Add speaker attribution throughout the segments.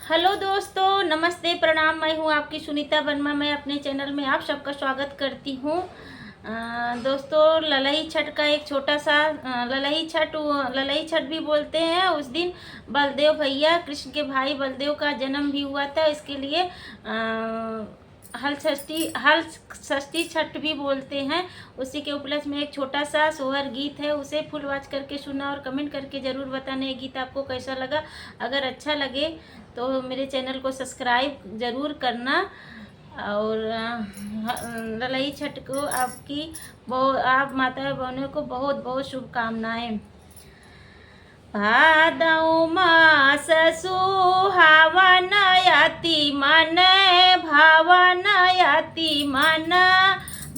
Speaker 1: Hello दोस्तों, नमस्ते, प्रणाम। मैं हूँ आपकी सुनीता वर्मा। मैं अपने चैनल में आप सबका स्वागत करती हूँ। दोस्तों, ललई छठ का एक छोटा सा ललई छठ भी बोलते हैं। उस दिन बलदेव भैया, कृष्ण के भाई बलदेव का जन्म भी हुआ था। इसके लिए हल षष्ठी छठ भी बोलते हैं। उसी के उपलक्ष्य में एक छोटा सा सोहर गीत है, उसे फुल वॉच करके सुना और कमेंट करके ज़रूर बताना ये गीत आपको कैसा लगा। अगर अच्छा लगे तो मेरे चैनल को सब्सक्राइब ज़रूर करना। और ललई छठ को आप माता बहनों को बहुत बहुत शुभकामनाएं। भादौ मास सुहावन अति मन भावन अति मन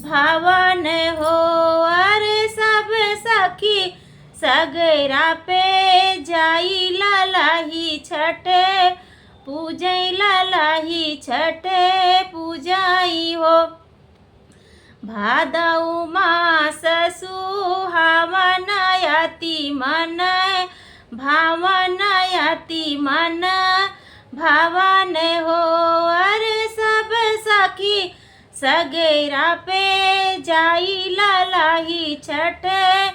Speaker 1: भावन हो। अरे सब सखी सगरा पे जाई ललही छठे पूजई ललही छठे पूजाई हो। भादौ मास सुहावन अति मन भावन अति मन भावन हो। अरे सब सखी सगेरा पे जाई ललही छठे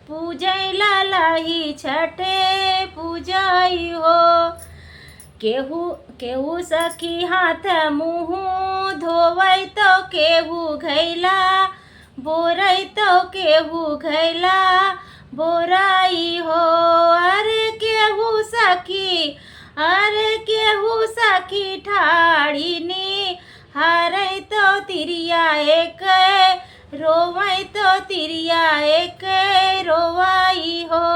Speaker 1: पूजई ललही छठे पूजाई हो। केहू सखी हाथ मुँह धोवै तो केहू घैला बोरै तो केहू घैला बोराई हो। अरे केहू सखी ठाड़ीनी हारै तो तिरिया एक रोवै तो तिरिया एक रोवाई हो।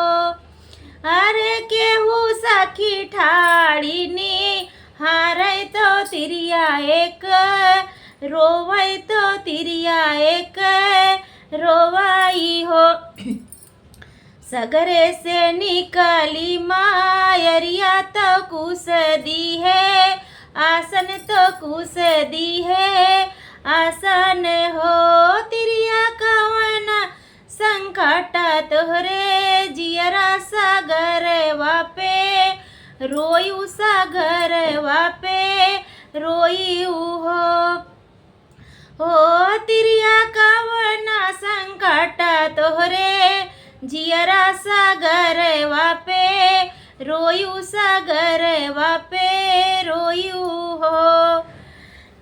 Speaker 1: अरे केहू सखी ठाड़ीनी हारै तो तिरिया एक रोवै तो तिरिया एक रोवाई हो। सगरे से निकली मायरिया तो कुछ दी है आसन तो कुछ दी है आसन हो। तिरिया कवन संकट तोहरे जियरा सागर वापे रोयू सागर वापे रोयू हो। तिरिया कवन संकट तोहरे जियरा सागर वापे रोयू सागर वापे रोयू हो।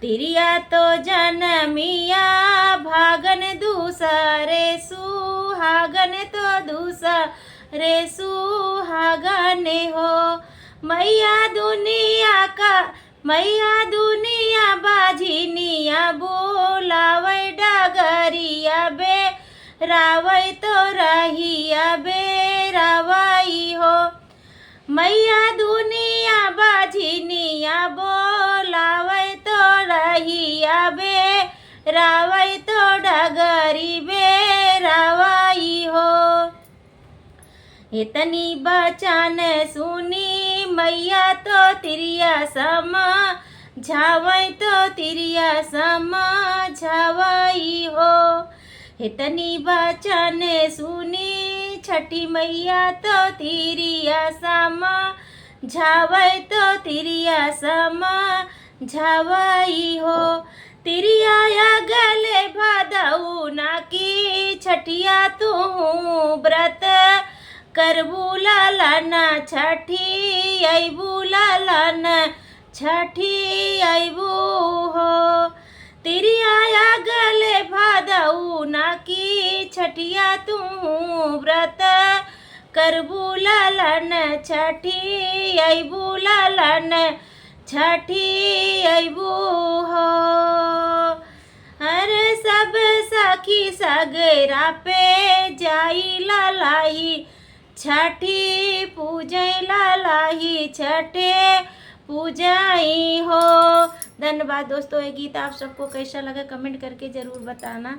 Speaker 1: तिरिया तो जनमिया भागन दूसरे सुहागन तो दूसरे सुहागन हो। मैया दुनिया बाझिनिया बोलावै डगरिया बे रावै तो रहिया बे रावाई हो। मैया दुनिया बाझिनिया बोलावै तो रहिया बे रावै तो डगरी बे रावाई हो। इतनी बचन सुनी मैया तो तिरिया समा झावै तो तिरिया समा झावाई हो। इतनी बचन सुनी छठी मैया तो तिरिया समा झावै तो तिरिया समा झावाई हो। तिरिया गले भादौ ना की छठिया तू व्रत करबू लालन छठी अबू लालन छठी अबू हो। तिरिया गले भादौ ना की छठिया तू व्रत करबू लालन छठी अबू लालन छठी अबू हो। अरे सब सखी सगरा पे जाई ललही छठी पूजई ललही छठे पूजाई हो। धन्यवाद दोस्तों। ये गीत आप सबको कैसा लगा कमेंट करके ज़रूर बताना।